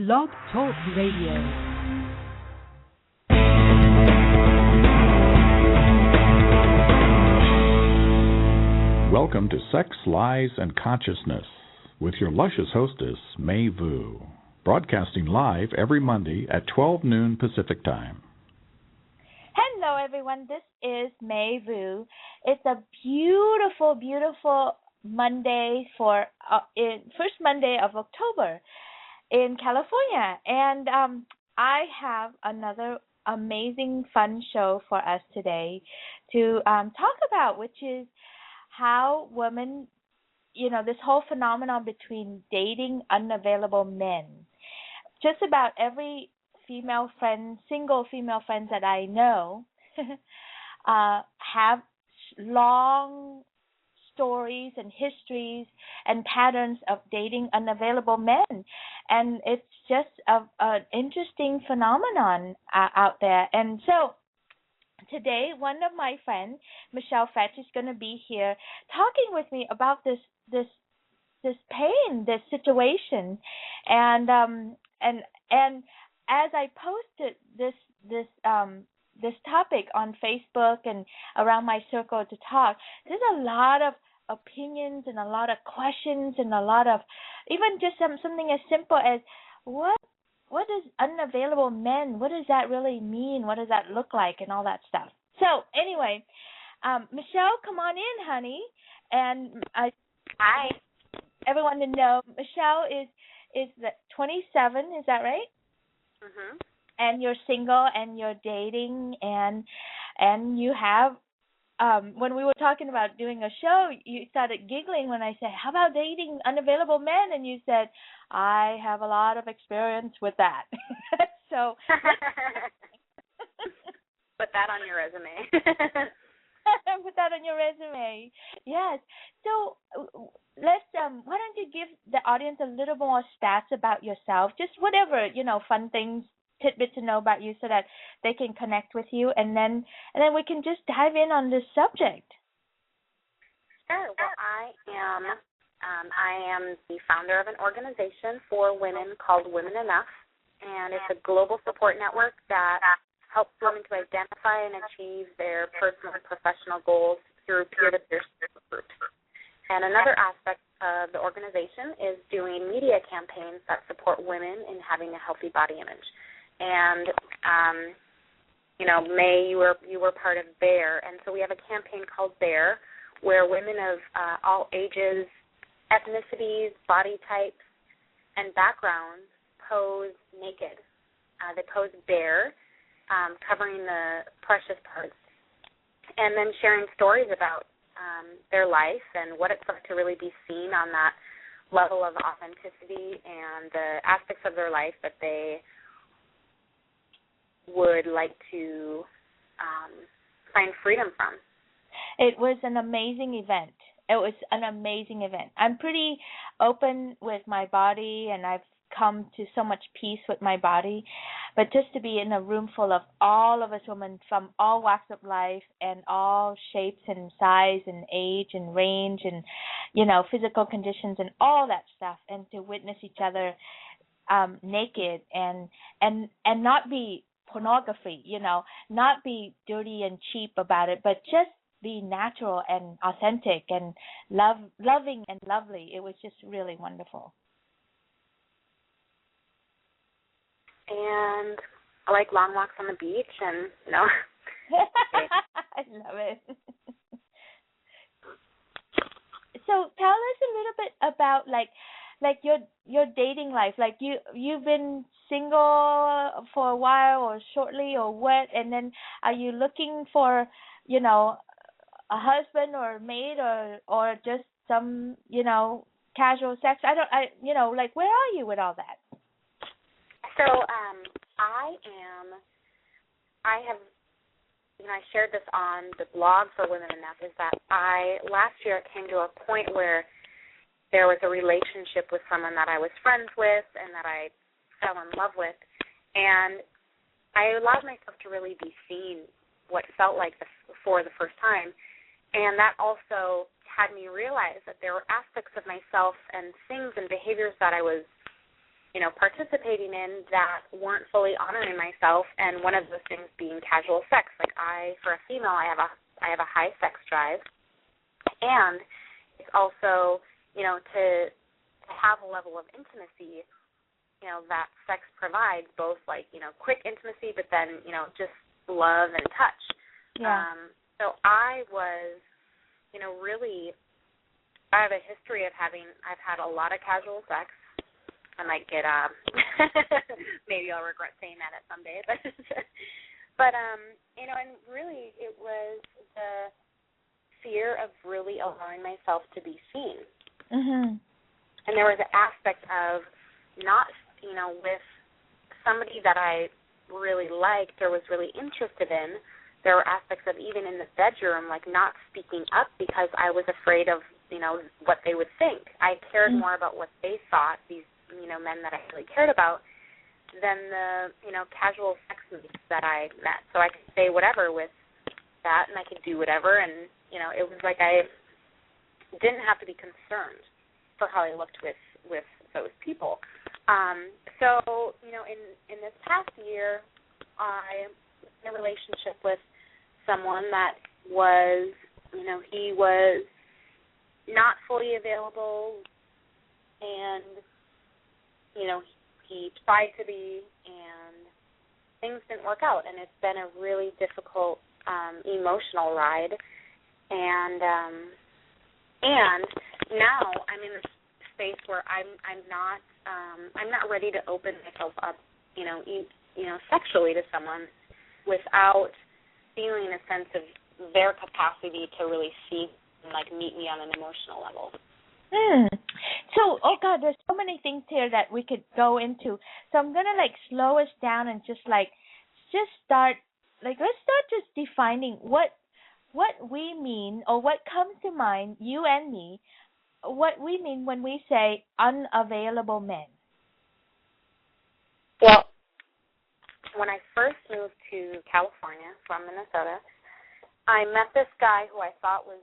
Blog Talk Radio. Welcome to Sex, Lies, and Consciousness with your luscious hostess, May Vu, broadcasting live every Monday at 12 noon Pacific Time. Hello, everyone. This is May Vu. It's a beautiful, beautiful Monday first Monday of October in California, and I have another amazing, fun show for us today to talk about, which is how women, this whole phenomenon between dating unavailable men. Just about every single female friends that I know have long stories and histories and patterns of dating unavailable men. And it's just an interesting phenomenon out there. And so today, one of my friends, Michelle Fetch, is going to be here talking with me about this pain, this situation, and as I posted this topic on Facebook and around my circle to talk, there's a lot of opinions and a lot of questions and a lot of even just something as simple as what is unavailable men? What does that really mean? What does that look like? And all that stuff. So anyway, Michelle, come on in, honey. And hi, everyone to know, Michelle is 27. Is that right? Mhm. And you're single and you're dating and you have. When we were talking about doing a show, you started giggling when I said, "How about dating unavailable men?" And you said, "I have a lot of experience with that." So put that on your resume. Put that on your resume. Yes. So let's. Why don't you give the audience a little more stats about yourself? Just whatever fun things, tidbit to know about you, so that they can connect with you, and then we can just dive in on this subject. Sure. Well, I am the founder of an organization for women called Women Enough, and it's a global support network that helps women to identify and achieve their personal and professional goals through peer-to-peer support groups. And another aspect of the organization is doing media campaigns that support women in having a healthy body image. And May, you were part of BEAR, and so we have a campaign called BEAR, where women of all ages, ethnicities, body types, and backgrounds pose naked. They pose bare, covering the precious parts, and then sharing stories about their life and what it's like to really be seen on that level of authenticity and the aspects of their life that they would like to find freedom from. It was an amazing event. I'm pretty open with my body, and I've come to so much peace with my body. But just to be in a room full of all of us women from all walks of life and all shapes and size and age and range and, physical conditions and all that stuff, and to witness each other naked and not be pornography, not be dirty and cheap about it, but just be natural and authentic and loving and lovely. It was just really wonderful. And I like long walks on the beach and, I love it. So tell us a little bit about like your dating life. Like you've been single for a while or shortly or what, and then are you looking for, a husband or a mate or just some, casual sex? Where are you with all that? So I shared this on the blog for Women Enough, is that last year it came to a point where there was a relationship with someone that I was friends with and that I fell in love with, and I allowed myself to really be seen what felt like for the first time, and that also had me realize that there were aspects of myself and things and behaviors that I was participating in that weren't fully honoring myself, and one of those things being casual sex. Like for a female, I have a high sex drive, and it's also, to have a level of intimacy, that sex provides, both like, quick intimacy, but then, just love and touch. Yeah. So I was, really, I have a history of I've had a lot of casual sex. I might get, maybe I'll regret saying that at some day, but and really it was the fear of really allowing myself to be seen. Mm-hmm. And there was an aspect of not, with somebody that I really liked or was really interested in, there were aspects of even in the bedroom, like not speaking up because I was afraid of, what they would think. I cared more about what they thought, these men that I really cared about, than the, casual sex mates that I met. So I could say whatever with that, and I could do whatever, and, it was like I didn't have to be concerned for how I looked with those people. So, in this past year, I was in a relationship with someone that was, he was not fully available, and he tried to be, and things didn't work out, and it's been a really difficult emotional ride, and now I'm in this space where I'm not ready to open myself up, sexually to someone without feeling a sense of their capacity to really see and like meet me on an emotional level. So, oh God, there's so many things here that we could go into. So I'm gonna slow us down and just start let's start just defining what we mean, or what comes to mind, you and me, what we mean when we say unavailable men. Well, when I first moved to California from Minnesota, I met this guy who I thought was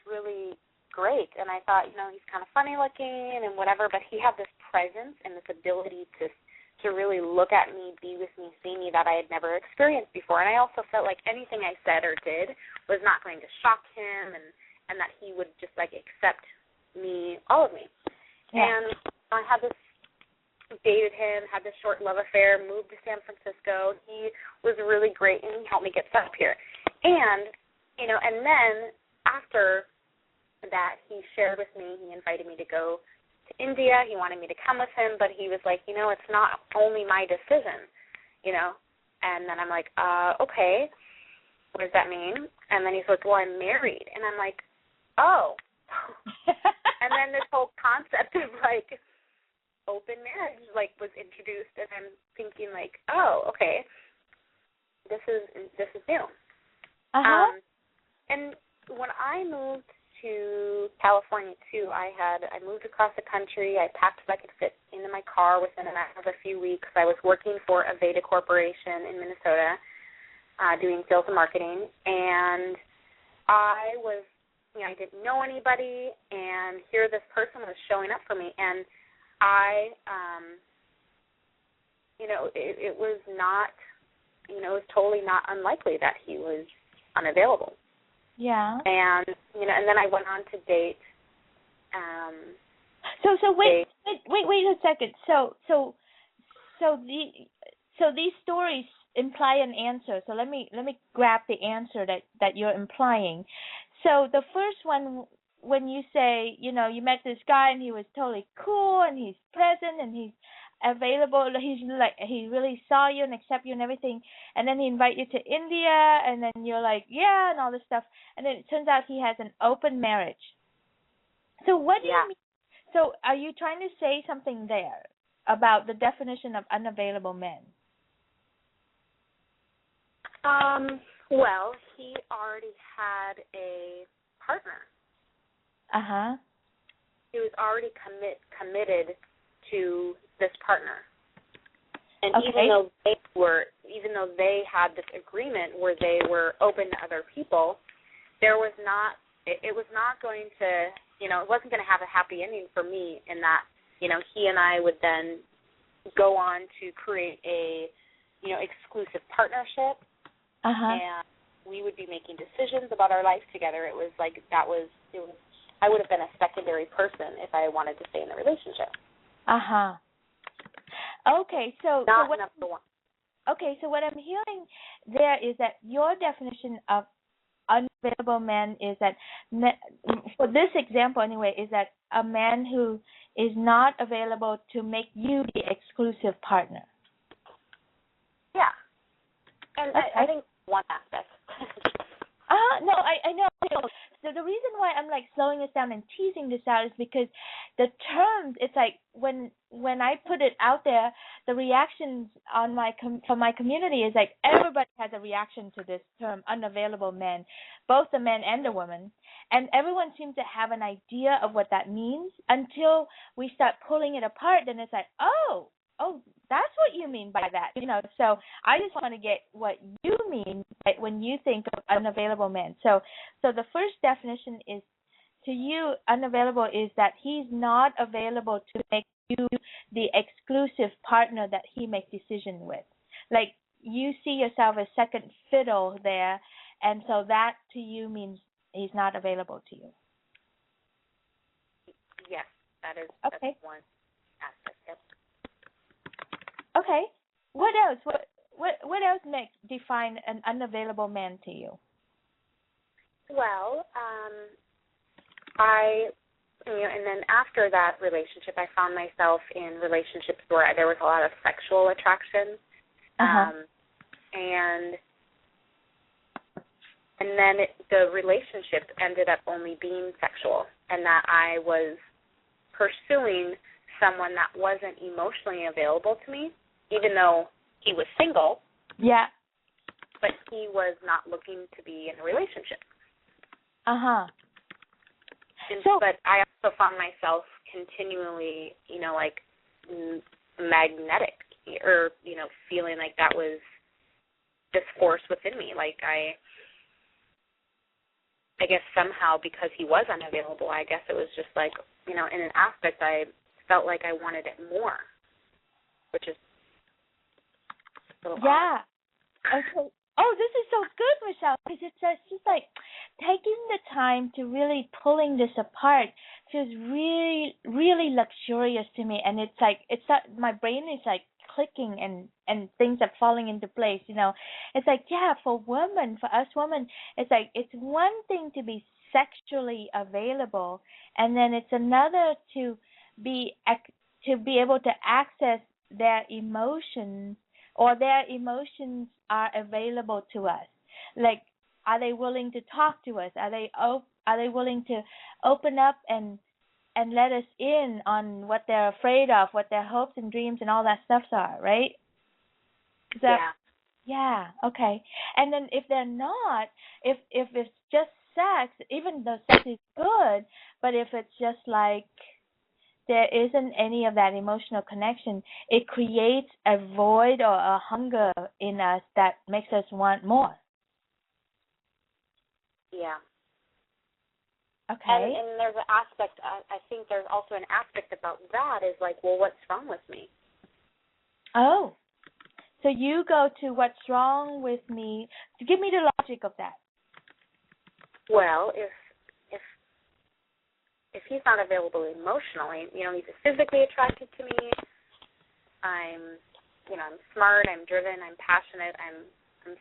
really great, and I thought, he's kind of funny looking and whatever, but he had this presence and this ability to really look at me, be with me, see me that I had never experienced before. And I also felt like anything I said or did was not going to shock him, and that he would just accept me, all of me. Yeah. And I had dated him, had this short love affair, moved to San Francisco. He was really great, and he helped me get set up here. And, and then after that, he shared with me, he invited me to go to India. He wanted me to come with him, but he was like, it's not only my decision, And then I'm like, okay, what does that mean? And then he's like, well, I'm married. And I'm like, oh. And then this whole concept of open marriage was introduced, and I'm thinking oh, okay, this is new. And when I moved to California too, I moved across the country. I packed so I could fit into my car within a matter of a few weeks. I was working for Aveda Corporation in Minnesota, doing sales and marketing, and I was, I didn't know anybody, and here this person was showing up for me, and I, it was not, it was totally not unlikely that he was unavailable. Yeah. And and then I went on to date. So wait a second. So these stories imply an answer. So let me grab the answer that you're implying. So the first one, when you say, you met this guy and he was totally cool and he's present and he's available, he really saw you and accept you and everything, and then he invite you to India, and then you're like, yeah, and all this stuff, and then it turns out he has an open marriage. So what do you mean? So are you trying to say something there about the definition of unavailable men? Well, he already had a partner. He was already committed to this partner, and even though they had this agreement where they were open to other people, it was not going to, it wasn't going to have a happy ending for me in that he and I would then go on to create a, exclusive partnership, and we would be making decisions about our life together. It was like I would have been a secondary person if I wanted to stay in the relationship. Okay, so number one. Okay, so what I'm hearing there is that your definition of unavailable man is that, for this example anyway, is that a man who is not available to make you the exclusive partner. Yeah. And okay. I think one aspect. No, I know. So the reason why I'm like slowing this down and teasing this out is because the terms, it's like when I put it out there, the reactions on from my community is like everybody has a reaction to this term, unavailable men, both the men and the women, and everyone seems to have an idea of what that means until we start pulling it apart. Then it's like, oh, that's what you mean by that, So I just want to get what you mean when you think of unavailable men. So the first definition is, to you, unavailable is that he's not available to make you the exclusive partner that he makes decisions with. Like, you see yourself as second fiddle there, and so that to you means he's not available to you. Yes, that is okay. That's one aspect. Yep. Okay. What else? What else define an unavailable man to you? Well, and then after that relationship, I found myself in relationships where there was a lot of sexual attraction, and then the relationship ended up only being sexual, and that I was pursuing someone that wasn't emotionally available to me, even though he was single. Yeah. But he was not looking to be in a relationship. But I also found myself continually, magnetic, or, feeling like that was this force within me. Like I guess somehow, because he was unavailable, I guess it was just like, in an aspect I felt like I wanted it more, which is a little odd. Okay. Oh, this is so good, Michelle, because it's just like taking the time to really pulling this apart feels really, really luxurious to me, and it's like my brain is like clicking and things are falling into place. It's like, for us women, it's like it's one thing to be sexually available, and then it's another to be able to access their emotions, or their emotions are available to us. Like, are they willing to talk to us? Are they willing to open up and let us in on what they're afraid of, what their hopes and dreams and all that stuff are, right? Yeah, okay. And then if they're not, if it's just sex, even though sex is good, but if it's just like there isn't any of that emotional connection, it creates a void or a hunger in us that makes us want more. Yeah. Okay. And there's an aspect, I think there's also an aspect about that is like, well, what's wrong with me? Oh. So you go to what's wrong with me. Give me the logic of that. Well, if he's not available emotionally, he's physically attracted to me. I'm smart, I'm driven, I'm passionate, I'm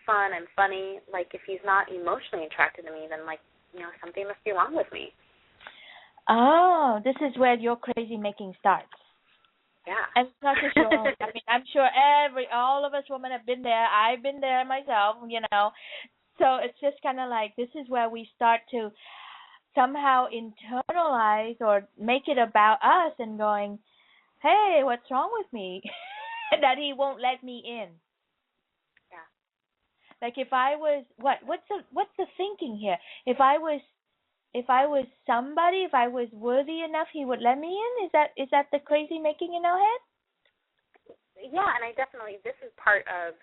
fun, I'm funny. Like, if he's not emotionally attracted to me, then something must be wrong with me. Oh, this is where your crazy making starts. Yeah. And it's not just your own. I mean, I'm sure all of us women have been there. I've been there myself, So it's just kind of like, this is where we start to somehow internalize or make it about us and going, hey, what's wrong with me? That he won't let me in. Yeah. Like, if I was, what's the thinking here? If I was somebody, if I was worthy enough, he would let me in? Is that the crazy making in our head? Yeah, and this is part of,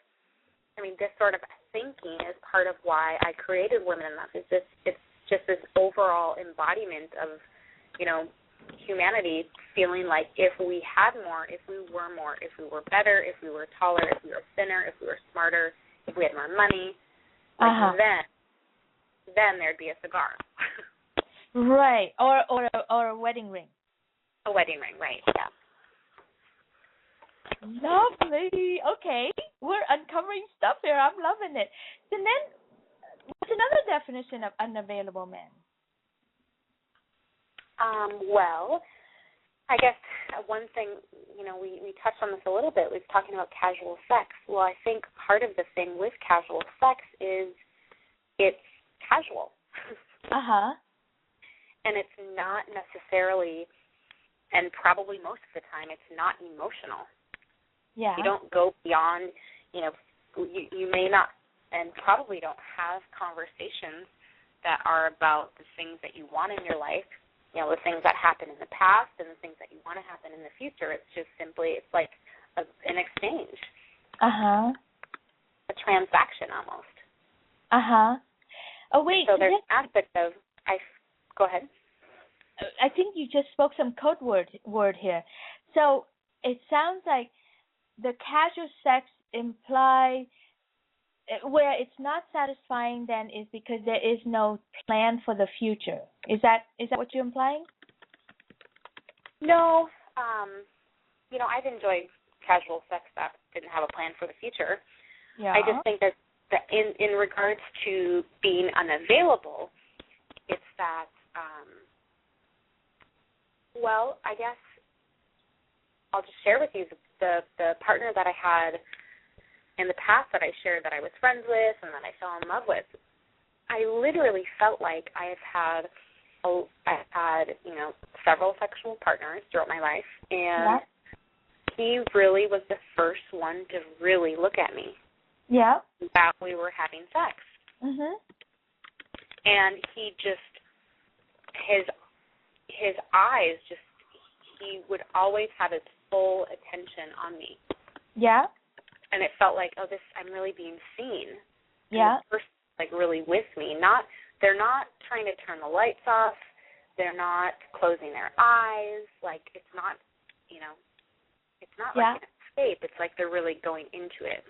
this sort of thinking is part of why I created Women Enough. It's just this overall embodiment of, humanity feeling like if we had more, if we were more, if we were better, if we were taller, if we were thinner, if we were smarter, if we had more money, like then there'd be a cigar. Right. Or a wedding ring. A wedding ring, right, yeah. Lovely. Okay. We're uncovering stuff here. I'm loving it. So then, what's another definition of unavailable men? Well, I guess one thing, we touched on this a little bit, was talking about casual sex. Well, I think part of the thing with casual sex is it's casual. And it's not necessarily, and probably most of the time, it's not emotional. Yeah. You don't go beyond, you may not and probably don't have conversations that are about the things that you want in your life, the things that happened in the past and the things that you want to happen in the future. It's just simply, it's like an exchange. A transaction almost. Oh, wait. So there's an aspect of, go ahead. I think you just spoke some code word here. So it sounds like the casual sex imply where it's not satisfying then is because there is no plan for the future. Is that what you're implying? No. I've enjoyed casual sex that didn't have a plan for the future. Yeah. I just think that in regards to being unavailable, it's that, I guess I'll just share with you the partner that I had in the past that I shared that I was friends with and that I fell in love with. I literally felt like I had several sexual partners throughout my life, and he really was the first one to really look at me. Yeah. That we were having sex. And he just, his eyes just, he would always have his full attention on me. Yeah. And it felt like, I'm really being seen. Yeah. And this person's really with me. They're not trying to turn the lights off. They're not closing their eyes. It's not, it's not like an escape. It's like they're really going into it.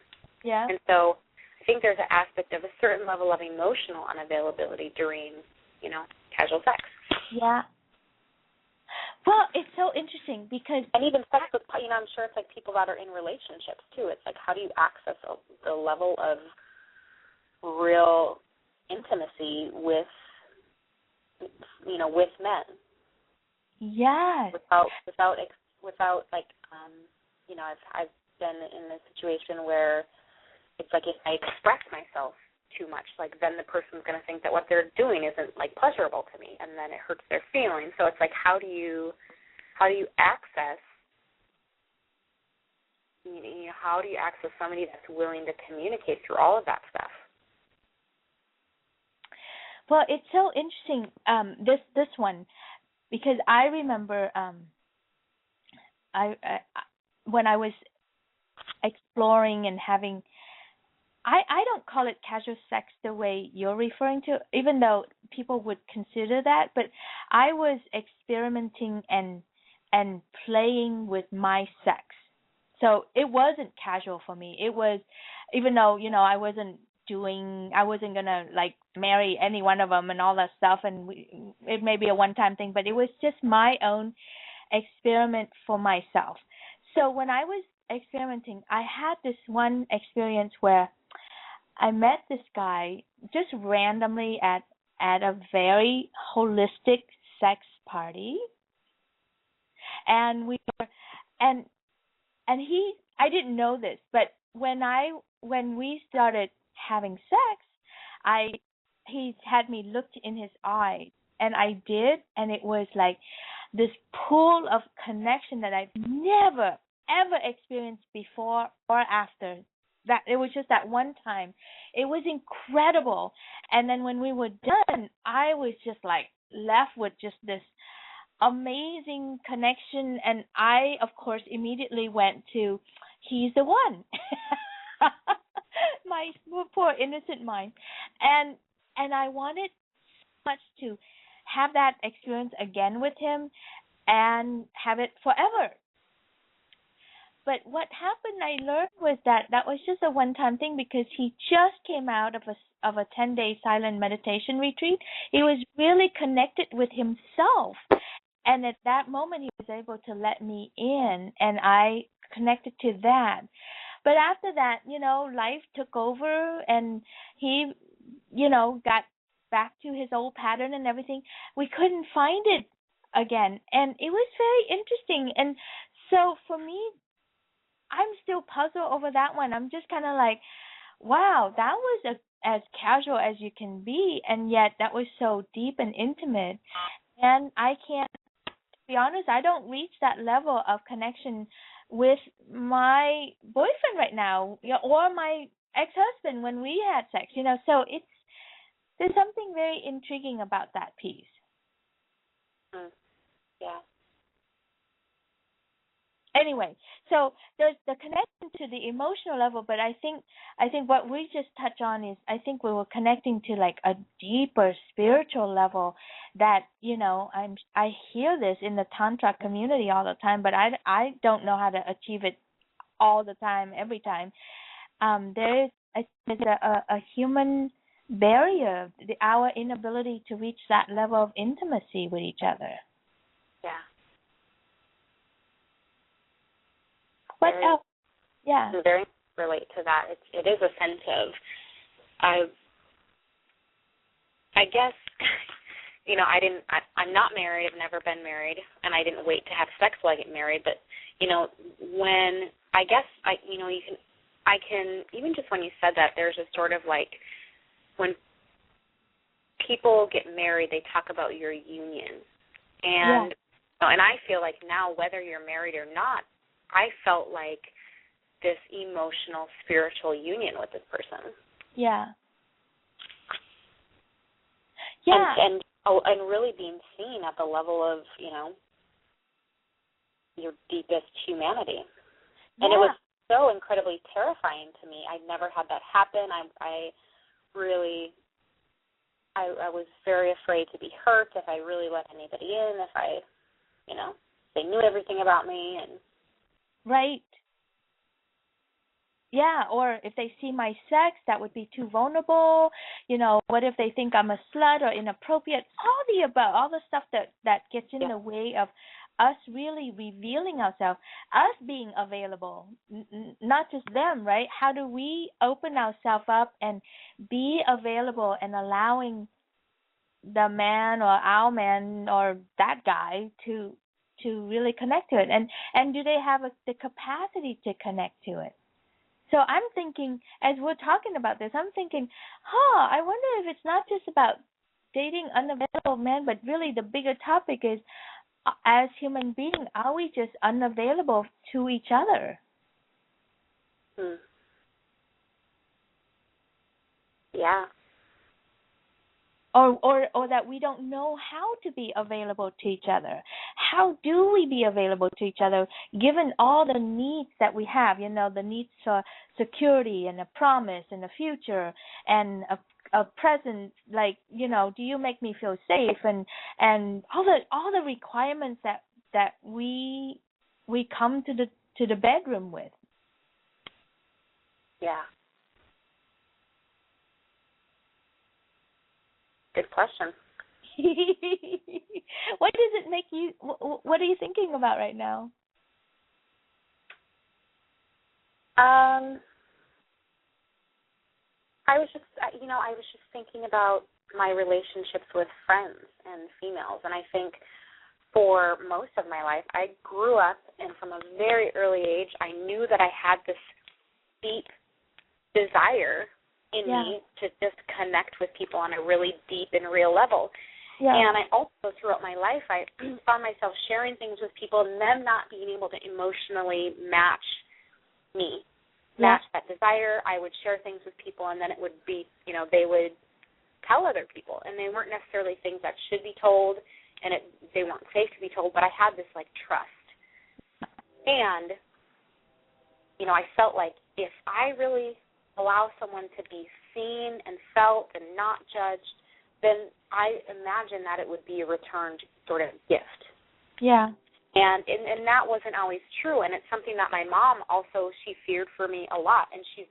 Yeah. And so I think there's an aspect of a certain level of emotional unavailability during, casual sex. Yeah. Well, it's so interesting because... And even sex with, I'm sure it's like people that are in relationships, too. It's like, how do you access the level of real intimacy with, with men? Yes. Without I've been in a situation where it's like if I express myself too much, then the person's going to think that what they're doing isn't pleasurable to me, and then it hurts their feelings. So it's like, how do you access how do you access somebody that's willing to communicate through all of that stuff? Well, it's so interesting, this one, because I remember when I was exploring and having, I don't call it casual sex the way you're referring to, even though people would consider that, but I was experimenting and playing with my sex. So it wasn't casual for me. It was, even though, I wasn't going to marry any one of them and all that stuff, and it may be a one-time thing, but it was just my own experiment for myself. So when I was experimenting, I had this one experience where I met this guy just randomly at a very holistic sex party, and I didn't know this, but when we started having sex, he had me look in his eyes, and I did, and it was like this pool of connection that I've never ever experienced before or after. That it was just that one time. It was incredible. And then when we were done, I was just left with just this amazing connection, and I, of course, immediately went to, he's the one. My poor innocent mind. And I wanted so much to have that experience again with him, and have it forever. But what happened, I learned, was that was just a one-time thing, because he just came out of a 10-day silent meditation retreat. He was really connected with himself. And at that moment, he was able to let me in, and I connected to that. But after that, life took over, and he, got back to his old pattern and everything. We couldn't find it again. And it was very interesting. And so for me, I'm still puzzled over that one. I'm just kind of like, wow, that was as casual as you can be, and yet that was so deep and intimate. And I can't, to be honest, I don't reach that level of connection with my boyfriend right now, or my ex-husband when we had sex, So there's something very intriguing about that piece. Yeah. Anyway, so there's the connection to the emotional level, but I think what we just touched on is, I think we were connecting to like a deeper spiritual level that, I hear this in the Tantra community all the time, but I don't know how to achieve it all the time, every time. There's a human barrier, our inability to reach that level of intimacy with each other. Yeah. What else? Yeah. I very relate to that. It is a sense of, I guess, I'm not married. I've never been married, and I didn't wait to have sex till I get married. But when I can even just when you said that, there's a sort of like, when people get married, they talk about your union, and and I feel like now, whether you're married or not, I felt like this emotional, spiritual union with this person. Yeah. Yeah. And really being seen at the level of, your deepest humanity. And it was so incredibly terrifying to me. I'd never had that happen. I was very afraid to be hurt if I really let anybody in, if I, they knew everything about me. And right. Yeah, or if they see my sex, that would be too vulnerable. What if they think I'm a slut or inappropriate? All the above, all the stuff that gets in the way of us really revealing ourselves, us being available, not just them, right? How do we open ourselves up and be available and allowing the man or our man or that guy to really connect to it? And do they have the capacity to connect to it? So I'm thinking, as we're talking about this, I'm thinking, I wonder if it's not just about dating unavailable men, but really the bigger topic is, as human beings, are we just unavailable to each other? Yeah. Or that we don't know how to be available to each other. How do we be available to each other, given all the needs that we have, the needs for security and a promise and a future and a present, like, do you make me feel safe, and all the requirements that we come to the bedroom with. Yeah. Good question. What does it make you? What are you thinking about right now? I was just thinking about my relationships with friends and females, and I think for most of my life, I grew up, and from a very early age, I knew that I had this deep desire in me to just connect with people on a really deep and real level. Yeah. And I also, throughout my life, I found myself sharing things with people and them not being able to emotionally match me, match that desire. I would share things with people, and then it would be, they would tell other people, and they weren't necessarily things that should be told, and they weren't safe to be told, but I had this, trust. And, I felt like if I really allow someone to be seen and felt and not judged, then I imagine that it would be a returned sort of gift. Yeah. And that wasn't always true, and it's something that my mom also, she feared for me a lot, and she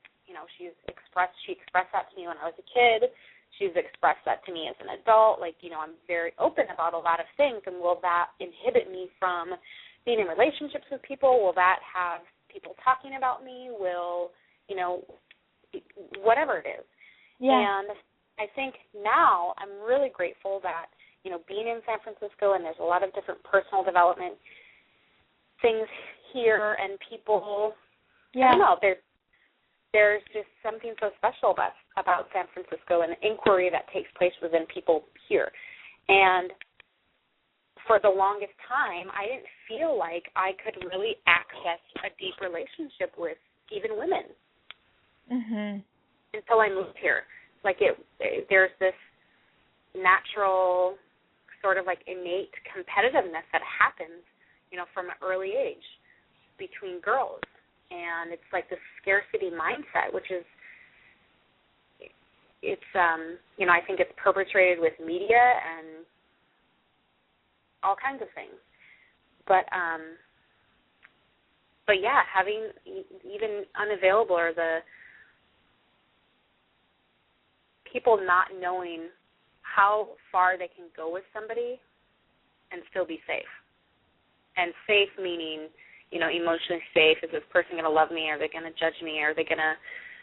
expressed that to me when I was a kid. She's expressed that to me as an adult. Like, I'm very open about a lot of things, and will that inhibit me from being in relationships with people? Will that have people talking about me? Will, whatever it is. Yeah. And I think now I'm really grateful that, being in San Francisco, and there's a lot of different personal development things here, and people, Yeah. I don't know, there's just something so special about San Francisco and the inquiry that takes place within people here. And for the longest time, I didn't feel like I could really access a deep relationship with even women until I moved here. Like there's this natural sort of like innate competitiveness that happens, from an early age between girls. And it's like this scarcity mindset, which is, I think it's perpetrated with media and all kinds of things. But yeah, having even Unavailable, or the people not knowing how far they can go with somebody and still be safe. And safe meaning, emotionally safe. Is this person going to love me? Are they going to judge me? Are they going to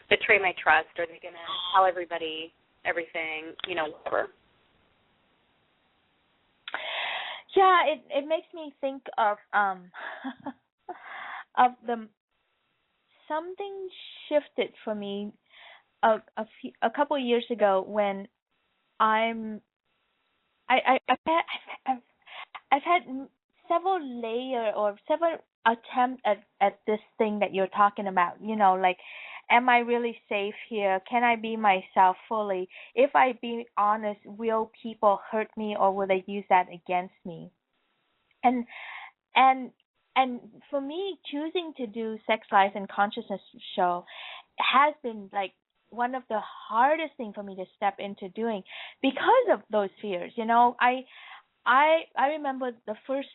betray my trust? Are they going to tell everybody everything? Whatever. Yeah, it makes me think of of something shifted for me a couple of years ago when I've had several attempts at this thing that you're talking about. Like, am I really safe here? Can I be myself fully? If I be honest, will people hurt me, or will they use that against me? And for me, choosing to do Sex, Lies, and Consciousness show has been like one of the hardest things for me to step into doing because of those fears. I remember the first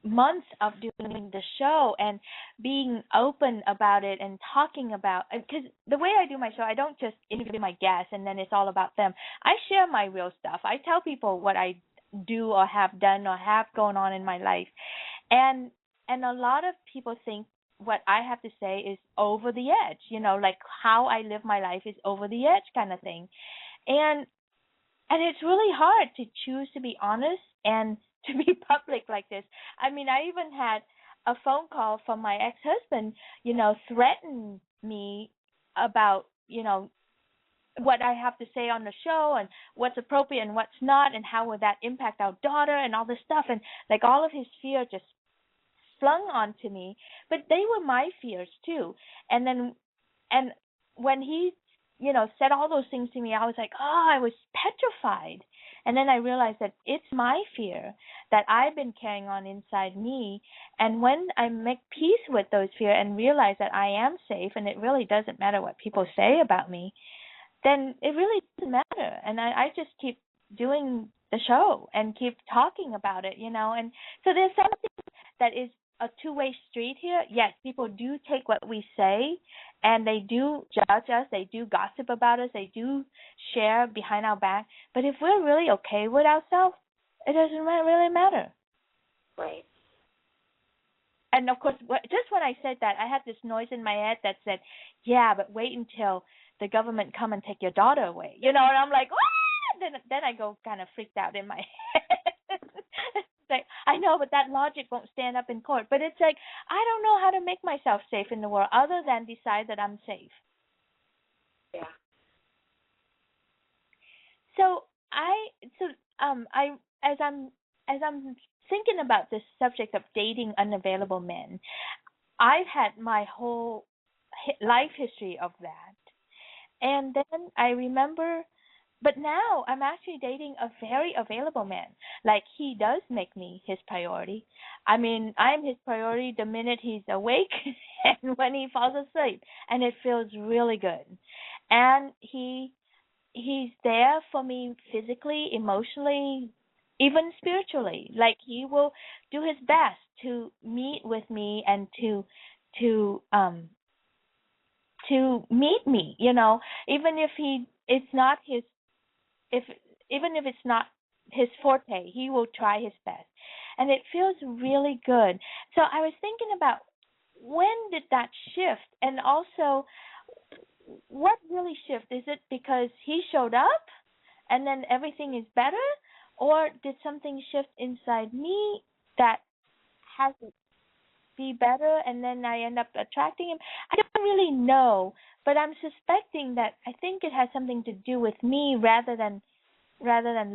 months of doing the show and being open about it and talking about, because the way I do my show, I don't just interview my guests and then it's all about them. I share my real stuff. I tell people what I do or have done or have going on in my life, and a lot of people think what I have to say is over the edge, like how I live my life is over the edge kind of thing. And it's really hard to choose to be honest and to be public like this. I mean, I even had a phone call from my ex-husband, threaten me about, what I have to say on the show and what's appropriate and what's not, and how would that impact our daughter and all this stuff. And like all of his fear just flung onto me, but they were my fears too. And when he, said all those things to me, I was like, I was petrified. And then I realized that it's my fear that I've been carrying on inside me. And when I make peace with those fears and realize that I am safe and it really doesn't matter what people say about me, then it really doesn't matter. And I just keep doing the show and keep talking about it, And so there's something that is a two-way street here. Yes, people do take what we say and they do judge us, they do gossip about us, they do share behind our back. But if we're really okay with ourselves, it doesn't really matter. Right. And of course, just when I said that, I had this noise in my head that said, yeah, but wait until the government come and take your daughter away. And I'm like, what? Then I go kind of freaked out in my head. Like, I know, but that logic won't stand up in court. But it's like, I don't know how to make myself safe in the world other than decide that I'm safe. Yeah. As I'm thinking about this subject of dating unavailable men, I've had my whole life history of that. And then I remember, but now I'm actually dating a very available man. Like, he does make me his priority. I mean, I'm his priority the minute he's awake and when he falls asleep. And it feels really good. And he's there for me physically, emotionally, even spiritually. Like he will do his best to meet with me and to meet me, even if it's not his, if even if it's not his forte, he will try his best. And it feels really good. So I was thinking about, when did that shift? And also, what really shift? Is it because he showed up and then everything is better? Or did something shift inside me that has it be better, and then I end up attracting him? I don't really know, but I'm suspecting that I think it has something to do with me rather than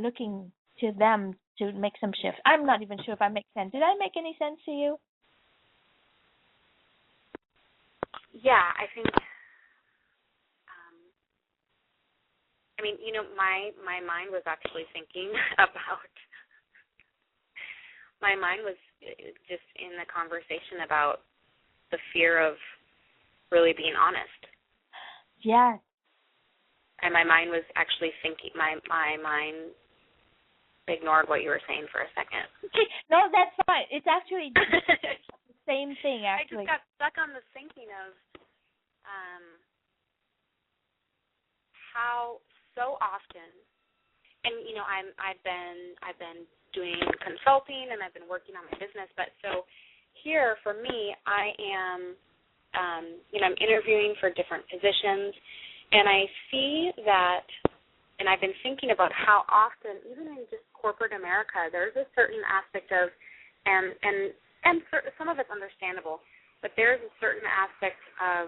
looking to them to make some shift. I'm not even sure if I make sense. Did I make any sense to you? Yeah, I think. I mean, my mind was actually thinking about. My mind was just in the conversation about the fear of really being honest. Yes. And my mind was actually thinking. My mind ignored what you were saying for a second. No, that's fine. It's actually the same thing, actually. I just got stuck on the thinking of how so often, and I've been doing consulting and I've been working on my business, but so here for me, I am I'm interviewing for different positions, and I see that, and I've been thinking about how often, even in just corporate America, there's a certain aspect of, and some of it's understandable, but there's a certain aspect of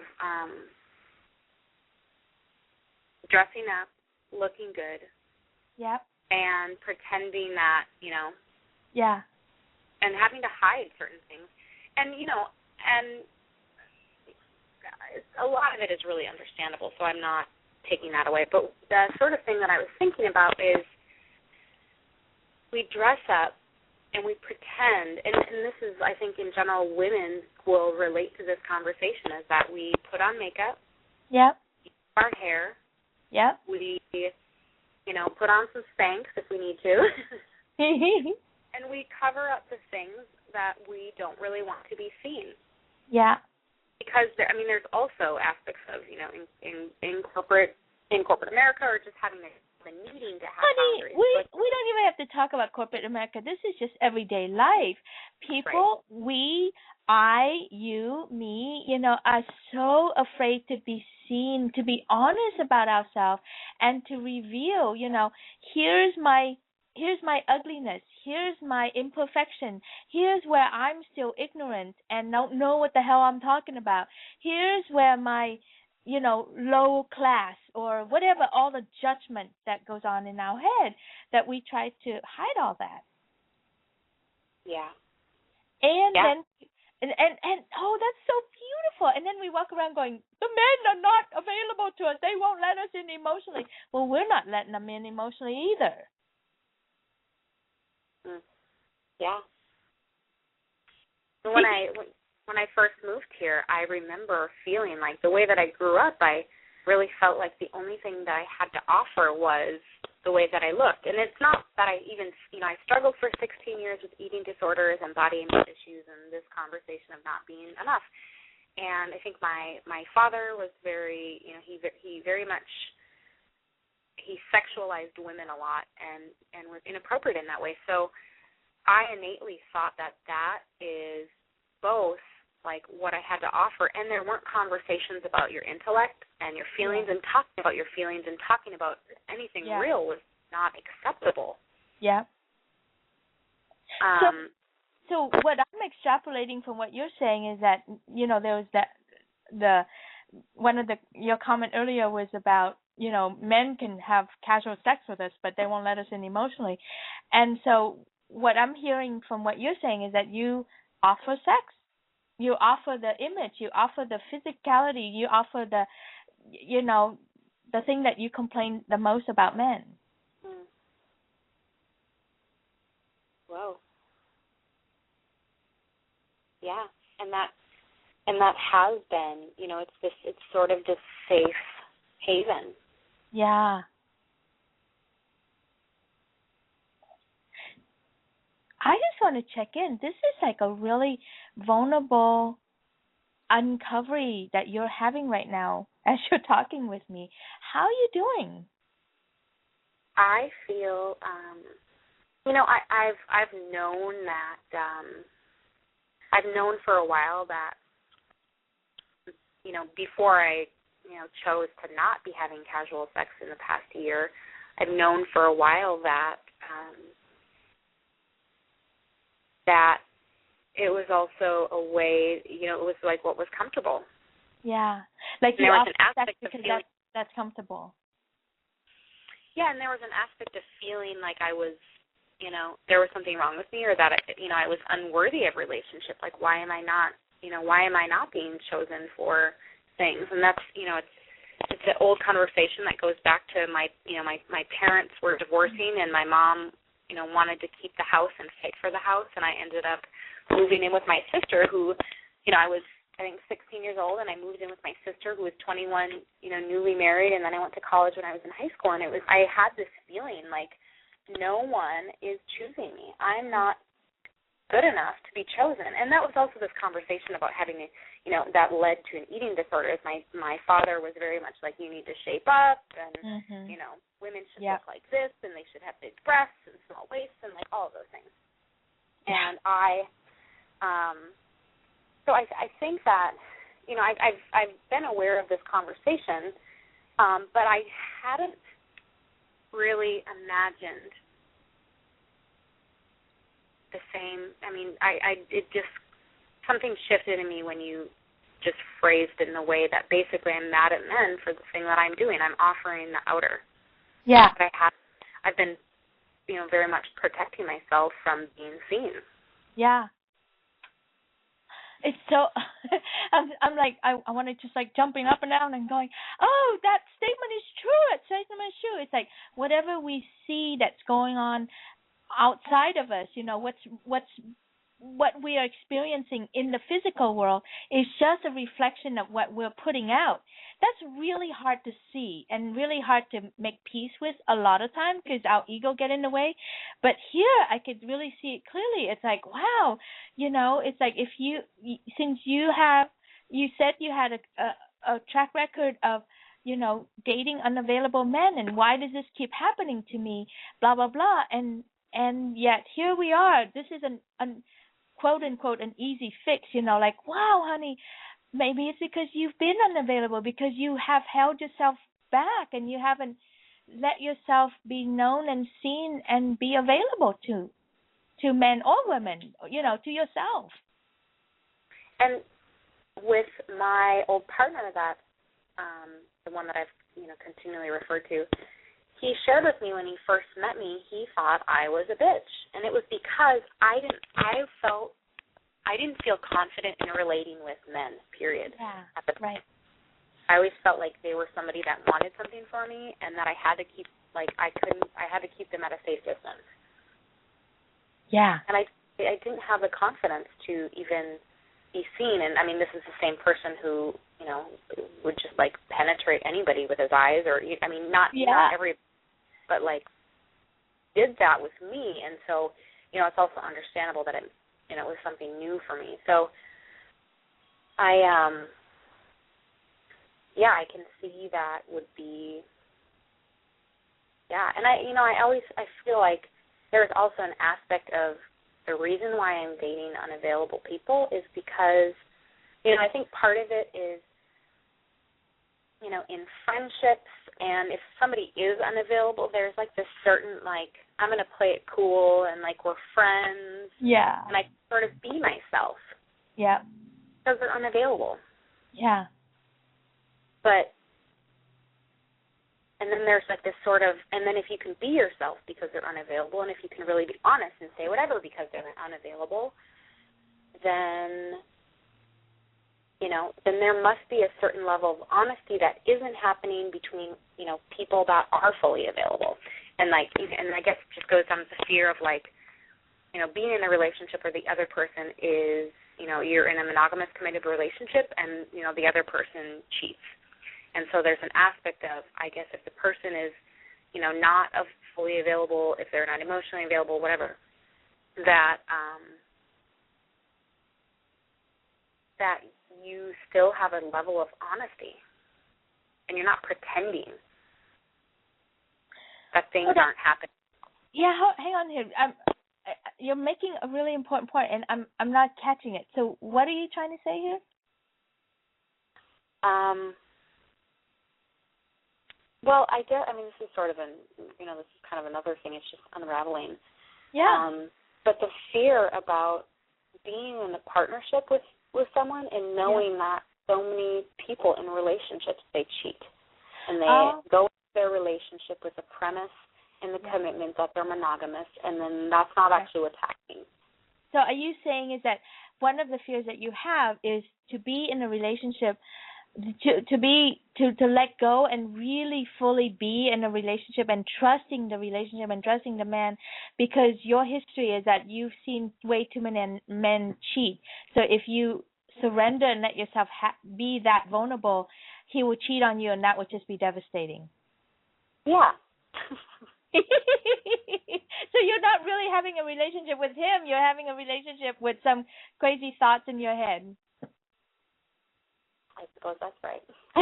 dressing up, looking good, Yep. and pretending that, Yeah. and having to hide certain things. And, and a lot of it is really understandable, so I'm not taking that away. But the sort of thing that I was thinking about is we dress up and we pretend, and this is, I think, in general, women will relate to this conversation, is that we put on makeup, Yep. our hair, Yep. we, put on some Spanx if we need to, and we cover up the things that we don't really want to be seen. Yeah. Because there's also aspects of, in corporate America, or just having the needing to have boundaries. We don't even have to talk about corporate America. This is just everyday life. People, right. We, I, you, me, are so afraid to be seen, to be honest about ourselves, and to reveal, here's my ugliness, here's my imperfection, here's where I'm still ignorant and don't know what the hell I'm talking about, here's where my, low class or whatever, all the judgment that goes on in our head, that we try to hide all that. Yeah. And then, and oh, that's so beautiful. And then we walk around going, the men are not available to us. They won't let us in emotionally. Well, we're not letting them in emotionally either. Yeah. When I first moved here, I remember feeling like the way that I grew up, I really felt like the only thing that I had to offer was the way that I looked. And it's not that I even, I struggled for 16 years with eating disorders and body image issues and this conversation of not being enough. And I think my father was very, he very much, he sexualized women a lot and was inappropriate in that way. So I innately thought that is both like what I had to offer, and there weren't conversations about your intellect and your feelings, and talking about your feelings and talking about anything real was not acceptable. Yeah. So what I'm extrapolating from what you're saying is that, there was your comment earlier was about, men can have casual sex with us, but they won't let us in emotionally. And so what I'm hearing from what you're saying is that you offer sex. You offer the image, you offer the physicality, you offer the, the thing that you complain the most about men. Whoa. Yeah, and that has been, it's sort of this safe haven. Yeah. I just want to check in. This is like a really vulnerable uncovery that you're having right now as you're talking with me. How are you doing? I feel, I've known that, I've known for a while that, before I, chose to not be having casual sex in the past year, I've known for a while that, that it was also a way, it was like what was comfortable. Yeah, like you offer sex because that's comfortable. Yeah, and there was an aspect of feeling like I was, there was something wrong with me, or that I was unworthy of relationship. Like, why am I not being chosen for things? And that's, it's an old conversation that goes back to my parents were divorcing, and my mom, wanted to keep the house and fight for the house, and I ended up moving in with my sister, who, I was, I think, 16 years old, and I moved in with my sister, who was 21, newly married, and then I went to college when I was in high school, and I had this feeling like no one is choosing me. I'm not good enough to be chosen. And that was also this conversation about having, that led to an eating disorder. My father was very much like, you need to shape up, and, women should look like this, and they should have big breasts and small waists, and like all of those things. And so I think that, I've been aware of this conversation, but I hadn't really imagined the same. I mean, it just, something shifted in me when you just phrased it in a way that basically I'm mad at men for the thing that I'm doing. I'm offering the outer. Yeah. I've been, very much protecting myself from being seen. Yeah. It's so, I'm like, I want to just like jumping up and down and going, oh, that statement is true. That statement is true. It's like whatever we see that's going on outside of us, what we are experiencing in the physical world is just a reflection of what we're putting out. That's really hard to see and really hard to make peace with a lot of times because our ego get in the way. But here I could really see it clearly. It's like, wow, it's like if since you said you had a track record of, dating unavailable men, and why does this keep happening to me, blah, blah, blah. And yet here we are. This is an quote unquote an easy fix, like, wow, honey, maybe it's because you've been unavailable, because you have held yourself back and you haven't let yourself be known and seen and be available to men or women, to yourself. And with my old partner, that the one that I've continually referred to, he shared with me when he first met me, he thought I was a bitch. And it was because I didn't feel confident in relating with men, period. Yeah, right. I always felt like they were somebody that wanted something for me, and that I had to keep, I had to keep them at a safe distance. Yeah. And I didn't have the confidence to even be seen. And, I mean, this is the same person who, would just, penetrate anybody with his eyes, or, not every, but, did that with me. And so, it's also understandable that it was something new for me. So I can see that would be, and I feel like there's also an aspect of the reason why I'm dating unavailable people is because, I think part of it is, in friendships, and if somebody is unavailable, there's this certain I'm going to play it cool and we're friends. Yeah. And I sort of be myself. Yeah. Because they're unavailable. Yeah. And then there's this sort of, and then if you can be yourself because they're unavailable, and if you can really be honest and say whatever because they're unavailable, then, then there must be a certain level of honesty that isn't happening between, people that are fully available. And and I guess it just goes down to the fear of being in a relationship where the other person is, you're in a monogamous committed relationship and, the other person cheats. And so there's an aspect of, I guess, if the person is, not fully available, if they're not emotionally available, whatever, that that you still have a level of honesty, and you're not pretending that things aren't happening. Yeah, hang on here. You're making a really important point, and I'm not catching it. So, what are you trying to say here? Well, this is sort of this is kind of another thing. It's just unraveling. Yeah. But the fear about being in a partnership with someone and knowing that so many people in relationships, they cheat. And they go into their relationship with the premise and the commitment that they're monogamous, and then that's not actually what's happening. So are you saying is that one of the fears that you have is to be in a relationship, to let go and really fully be in a relationship and trusting the relationship and trusting the man, because your history is that you've seen way too many men cheat. So if you surrender and let yourself be that vulnerable, he will cheat on you, and that would just be devastating. Yeah. So you're not really having a relationship with him. You're having a relationship with some crazy thoughts in your head. I suppose that's right. I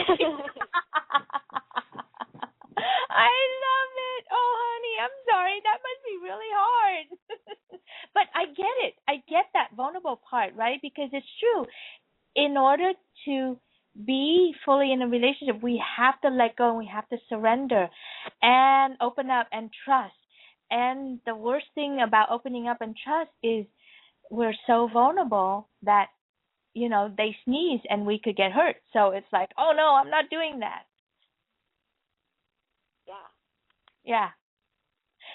love it. Oh, honey, I'm sorry. That must be really hard. But I get it. I get that vulnerable part, right? Because it's true. In order to be fully in a relationship, we have to let go and we have to surrender and open up and trust. And the worst thing about opening up and trust is we're so vulnerable that, they sneeze and we could get hurt. So it's like, oh, no, I'm not doing that. Yeah. Yeah.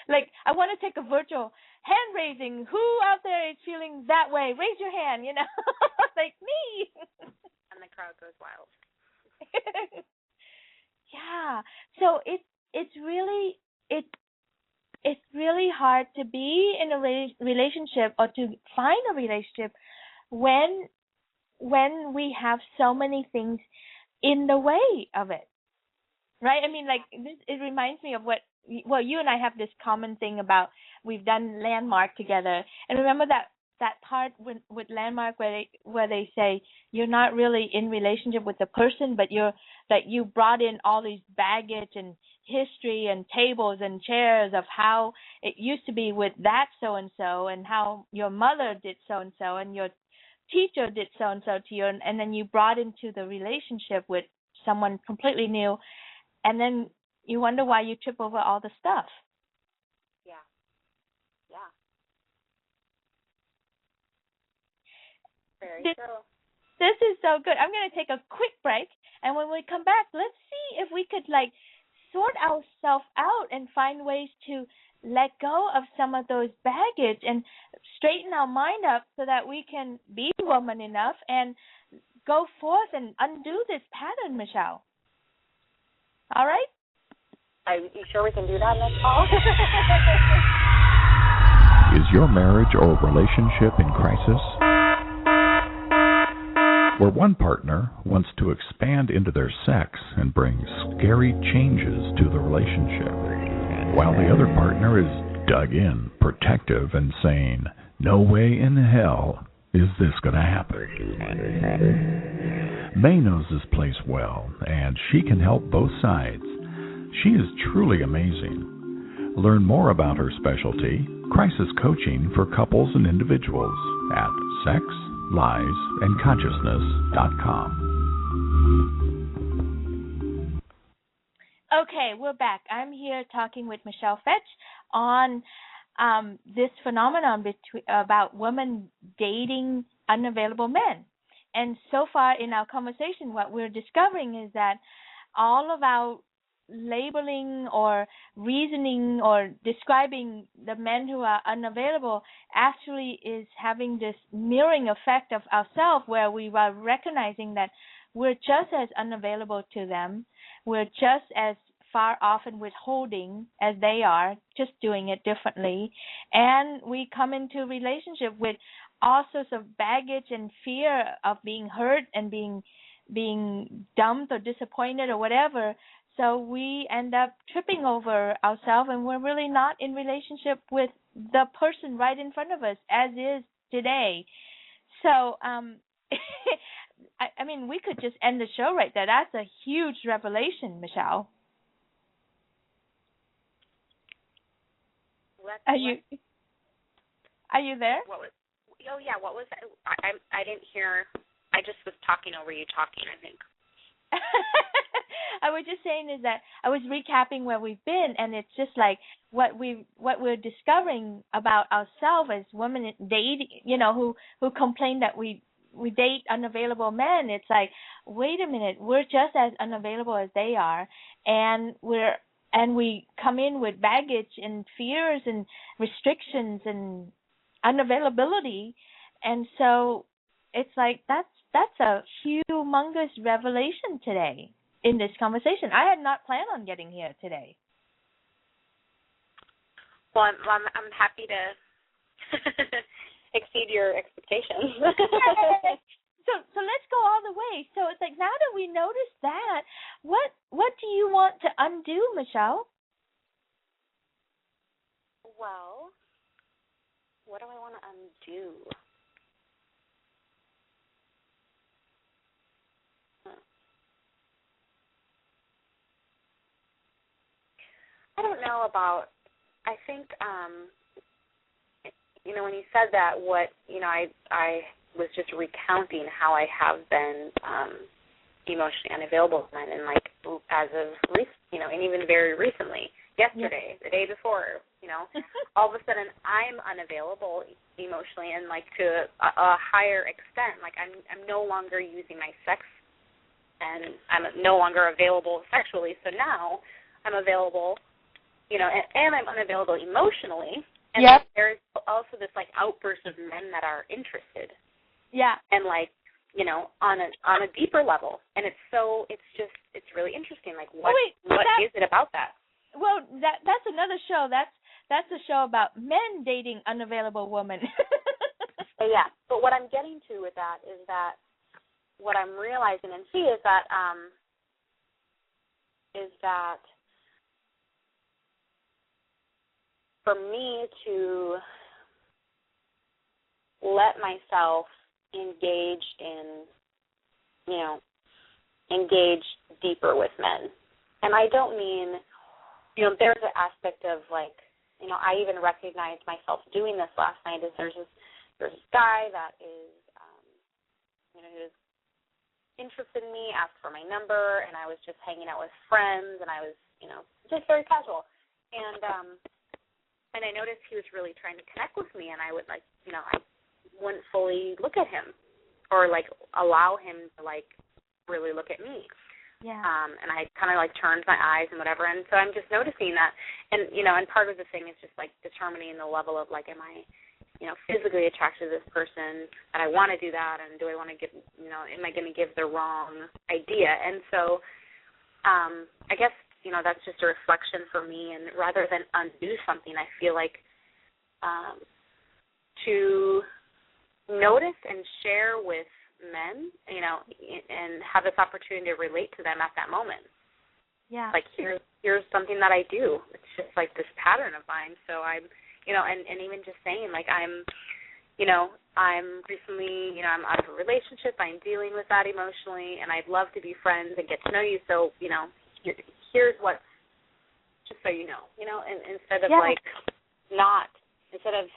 Like, I want to take a virtual hand raising. Who out there is feeling that way? Raise your hand, like me. And the crowd goes wild. Yeah. So it's really hard to be in a relationship or to find a relationship when we have so many things in the way of it. Right? I mean, like, it reminds me of you and I have this common thing about we've done Landmark together. And remember that part with Landmark where they say you're not really in relationship with the person, but you brought in all these baggage and history and tables and chairs of how it used to be with that so-and-so and how your mother did so-and-so and your teacher did so-and-so to you, and then you brought into the relationship with someone completely new. And then you wonder why you trip over all the stuff. Yeah. Yeah. Very true. This is so good. I'm going to take a quick break. And when we come back, let's see if we could, sort ourselves out and find ways to let go of some of those baggage and straighten our mind up so that we can be woman enough and go forth and undo this pattern, Michelle. All right? Are you sure we can do that next call? Is your marriage or relationship in crisis? Where one partner wants to expand into their sex and bring scary changes to the relationship, while the other partner is dug in, protective, and saying, no way in hell is this going to happen. May knows this place well, and she can help both sides. She is truly amazing. Learn more about her specialty, crisis coaching for couples and individuals, at sexliesandconsciousness.com. Okay, we're back. I'm here talking with Michelle Fetch on this phenomenon about women dating unavailable men. And so far in our conversation, what we're discovering is that all of our labeling or reasoning or describing the men who are unavailable actually is having this mirroring effect of ourselves, where we are recognizing that we're just as unavailable to them. We're just as far off and withholding as they are, just doing it differently. And we come into a relationship with all sorts of baggage and fear of being hurt and being dumped or disappointed or whatever. So we end up tripping over ourselves, and we're really not in relationship with the person right in front of us as is today. So, I mean, we could just end the show right there. That's a huge revelation, Michelle. Are you there? What was that? I didn't hear. I just was talking over you talking, I think. I was just saying is that I was recapping where we've been, and it's just like what we're discovering about ourselves as women dating, who complain that we date unavailable men. It's like, wait a minute, we're just as unavailable as they are, and we come in with baggage and fears and restrictions and unavailability, and so it's like that's a humongous revelation today in this conversation. I had not planned on getting here today. Well, I'm happy to exceed your expectations. So let's go all the way. So it's like, now that we noticed that, what do you want to undo, Michelle? Well, what do I want to undo? I don't know about, I think, when you said that, I was just recounting how I have been emotionally unavailable to men, and like as of, and even very recently, yesterday, the day before, all of a sudden I'm unavailable emotionally, and like to a higher extent, like I'm no longer using my sex, and I'm no longer available sexually, so now I'm available, and I'm unavailable emotionally, and there's also this like outburst of men that are interested. Yeah. And like, on a deeper level. And it's really interesting. Like what is it about that? Well, that's another show. That's a show about men dating unavailable women. Yeah. But what I'm getting to with that is that what I'm realizing and see is that for me to let myself engage deeper with men. And I don't mean, there's an aspect of like, I even recognized myself doing this last night, is there's this guy that is, who is interested in me, asked for my number, and I was just hanging out with friends, and I was, just very casual. And I noticed he was really trying to connect with me, and I would like, I wouldn't fully look at him or like allow him to like really look at me. Yeah. And I kind of like turned my eyes and whatever. And so I'm just noticing that. And, and part of the thing is just like determining the level of like, am I, physically attracted to this person, and I want to do that, and do I want to give, am I going to give the wrong idea? And so I guess, that's just a reflection for me. And rather than undo something, I feel like to notice and share with men, and have this opportunity to relate to them at that moment. Yeah. Like here's something that I do. It's just like this pattern of mine. So I'm, and even just saying like I'm recently, I'm out of a relationship. I'm dealing with that emotionally, and I'd love to be friends and get to know you. So, here's what's, just so you know, and instead of instead of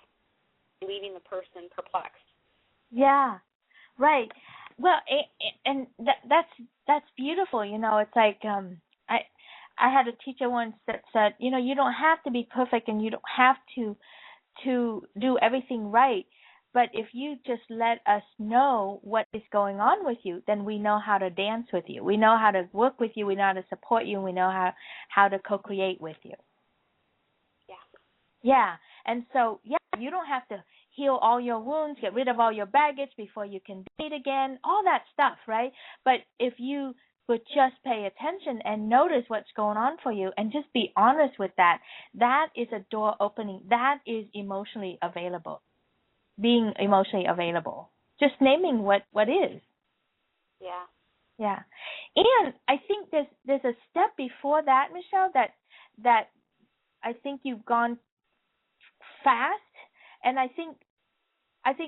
leaving the person perplexed. Yeah, right. Well, and that's beautiful. It's like I had a teacher once that said, you don't have to be perfect, and you don't have to do everything right. But if you just let us know what is going on with you, then we know how to dance with you. We know how to work with you. We know how to support you. And we know how to co-create with you. Yeah. Yeah. And so, you don't have to heal all your wounds, get rid of all your baggage before you can date again, all that stuff, right? But if you would just pay attention and notice what's going on for you and just be honest with that, that is a door opening. That is emotionally available. Being emotionally available. Just naming what is. Yeah. Yeah. And I think there's a step before that, Michelle, that I think you've gone fast, and I think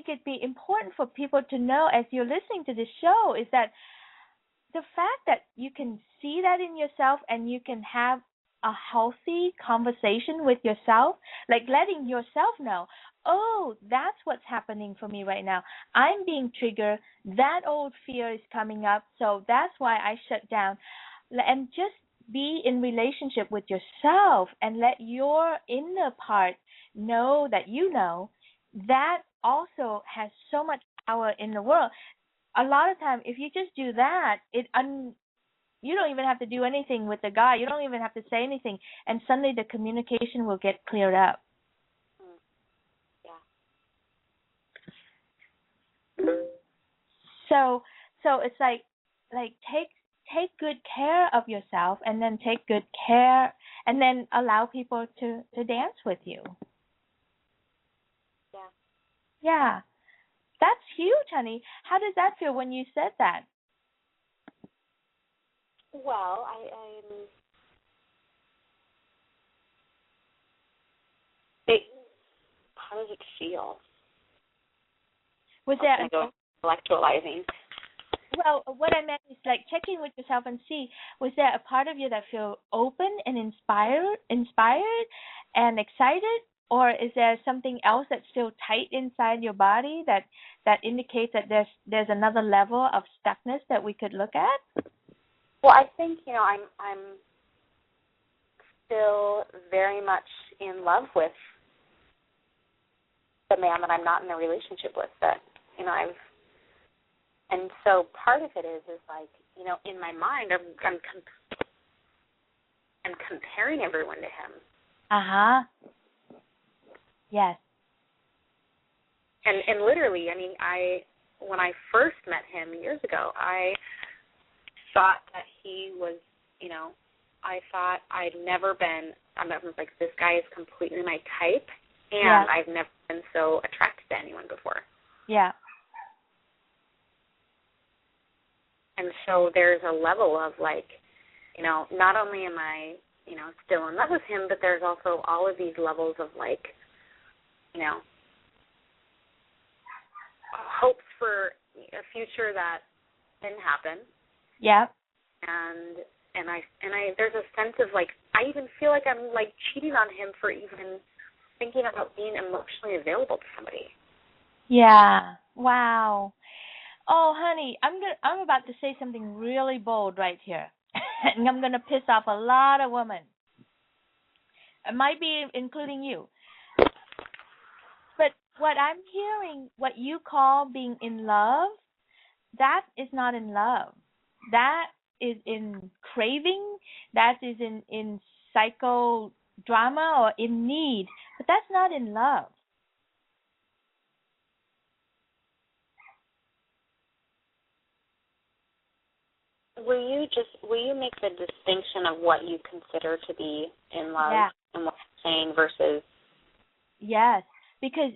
it'd be important for people to know, as you're listening to this show, is that the fact that you can see that in yourself and you can have a healthy conversation with yourself, like letting yourself know, oh, that's what's happening for me right now. I'm being triggered. That old fear is coming up, so that's why I shut down. And just be in relationship with yourself and let your inner part know that you know. That also has so much power in the world. A lot of time, if you just do that, you don't even have to do anything with the guy. You don't even have to say anything, and suddenly the communication will get cleared up. Yeah. So it's like take good care of yourself, and then take good care, and then allow people to dance with you. Yeah. Yeah. That's huge, honey. How does that feel when you said that? Well, how does it feel? Was there electrolyzing? Well, what I meant is like checking with yourself and see, was there a part of you that feel open and inspired and excited, or is there something else that's still tight inside your body that indicates that there's another level of stuckness that we could look at? Well, I think, I'm still very much in love with the man that I'm not in a relationship with, that, and so part of it is like, in my mind, I'm comparing everyone to him. Uh-huh. Yes. And literally, when I first met him years ago, I thought that he was, I thought I'd never been, I was like, this guy is completely my type, and I've never been so attracted to anyone before. Yeah. And so there's a level of like, not only am I, still in love with him, but there's also all of these levels of like, hopes for a future that didn't happen. Yeah. And there's a sense of like, I even feel like I'm like cheating on him for even thinking about being emotionally available to somebody. Yeah. Wow. Oh, honey, I'm about to say something really bold right here, and I'm gonna piss off a lot of women. It might be including you. But what I'm hearing, what you call being in love, that is not in love. That is in craving. That is in psychodrama or in need. But that's not in love. Will you make the distinction of what you consider to be in love and what you're saying versus? Yes, because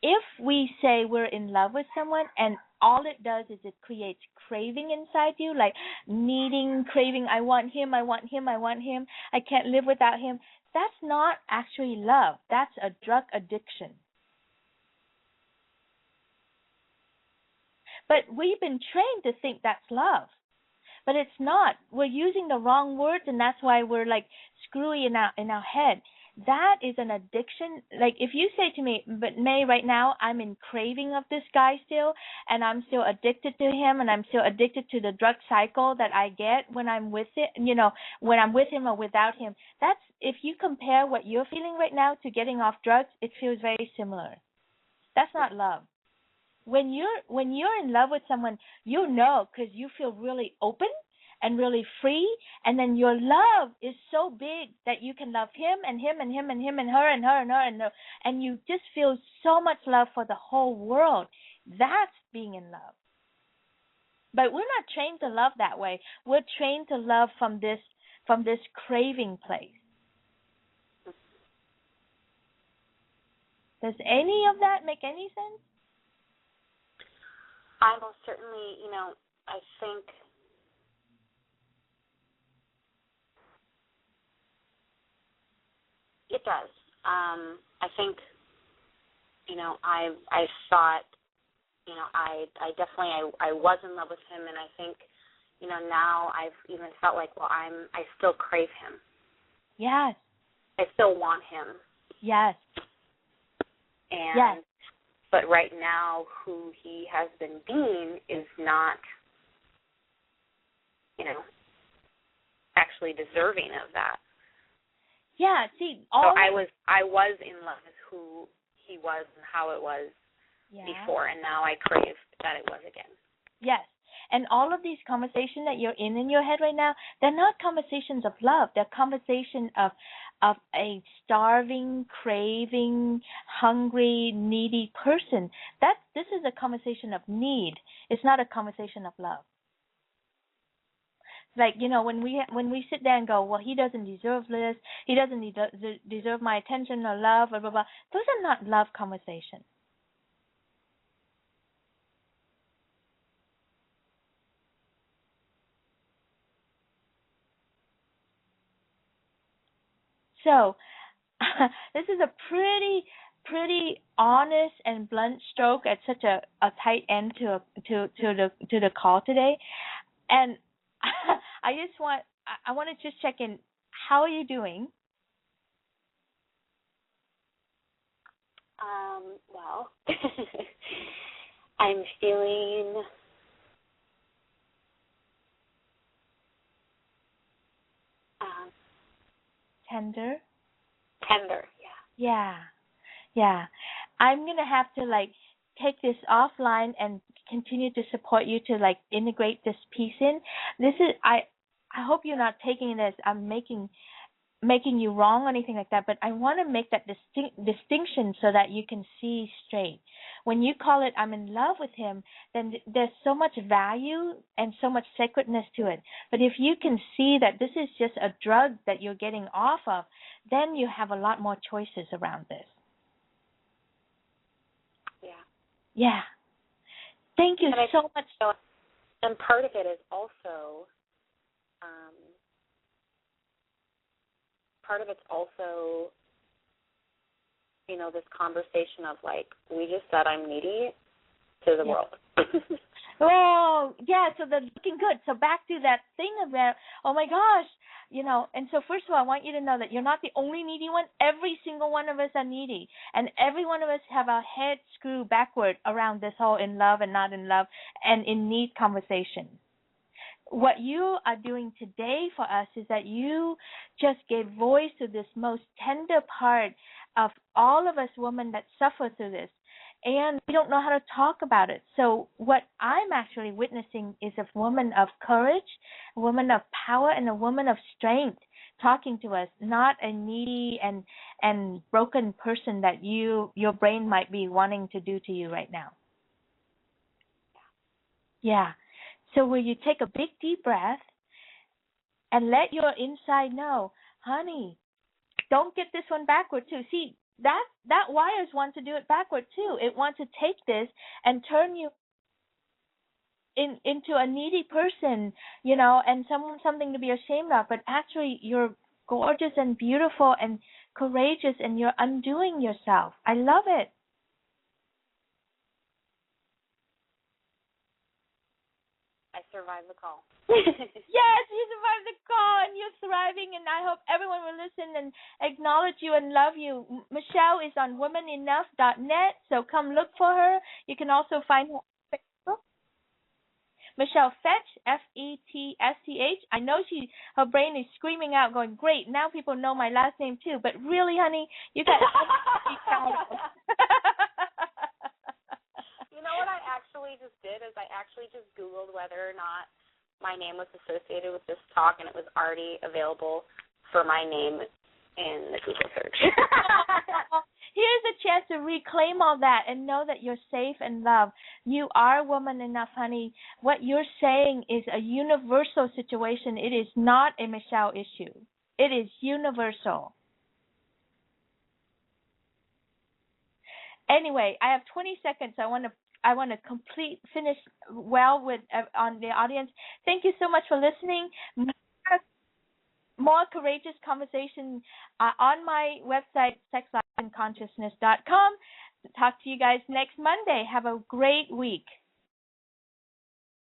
if we say we're in love with someone and all it does is it creates craving inside you, like needing, craving, I want him, I want him, I want him, I can't live without him, that's not actually love. That's a drug addiction. But we've been trained to think that's love. But it's not. We're using the wrong words, and that's why we're like screwy in our head. That is an addiction. Like if you say to me, but May, right now I'm in craving of this guy still, and I'm still addicted to him, and I'm still addicted to the drug cycle that I get when I'm with it, when I'm with him or without him. That's, if you compare what you're feeling right now to getting off drugs, it feels very similar. That's not love. When you're in love with someone, because you feel really open and really free, and then your love is so big that you can love him and him and him and him and her and her and her and you just feel so much love for the whole world. That's being in love. But we're not trained to love that way. We're trained to love from this craving place. Does any of that make any sense? I most certainly, I think it does. I think, I thought, I definitely, I was in love with him, and I think, now I've even felt like, well, I still crave him. Yes. I still want him. Yes. And, yes. But right now, who he has been being is not, actually deserving of that. Yeah, see, I was in love with who he was and how it was before, and now I crave that it was again. Yes. And all of these conversations that you're in your head right now, they're not conversations of love. They're conversations of a starving, craving, hungry, needy person. This is a conversation of need. It's not a conversation of love. Like, when we sit there and go, well, he doesn't deserve this, he doesn't deserve my attention or love, or blah, blah. Those are not love conversations. So, this is a pretty honest and blunt stroke at such a tight end to the call today, and I want to just check in. How are you doing? Well, I'm feeling Tender, yeah. Yeah. I'm gonna have to take this offline and continue to support you to integrate this piece in. This is I hope you're not taking it as I'm making you wrong or anything like that, but I want to make that distinction so that you can see straight. When you call it I'm in love with him, then there's so much value and so much sacredness to it. But if you can see that this is just a drug that you're getting off of, then you have a lot more choices around this. Yeah. Thank you so much. And part of it is also, this conversation of we just said I'm needy to the world. Oh, yeah, so they're looking good. So back to that thing about, oh my gosh, and so first of all, I want you to know that you're not the only needy one. Every single one of us are needy. And every one of us have our head screwed backward around this whole in love and not in love and in need conversation. What you are doing today for us is that you just gave voice to this most tender part of all of us women that suffer through this. And we don't know how to talk about it. So what I'm actually witnessing is a woman of courage, a woman of power, and a woman of strength talking to us, not a needy and broken person that your brain might be wanting to do to you right now. Yeah. So will you take a big deep breath and let your inside know, honey, don't get this one backward too. See, that wires wants to do it backward too. It wants to take this and turn you into a needy person, and something to be ashamed of. But actually, you're gorgeous and beautiful and courageous, and you're undoing yourself. I love it. I survived the call. Yes, you survived the call, and you're thriving, and I hope everyone will listen and acknowledge you and love you. Michelle is on womanenough.net, so come look for her. You can also find her on Facebook. Michelle Fetch, Fetsch. I know her brain is screaming out, going, great, now people know my last name too. But really, honey, you got to be proud of. You know what I actually just did is I actually just Googled whether or not my name was associated with this talk, and it was already available for my name in the Google search. Here's a chance to reclaim all that and know that you're safe and loved. You are woman enough, honey. What you're saying is a universal situation. It is not a Michelle issue. It is universal. Anyway, I have 20 seconds. I want to finish well with on the audience. Thank you so much for listening. more courageous conversation on my website, sexlifeandconsciousness.com. Talk to you guys next Monday. Have a great week.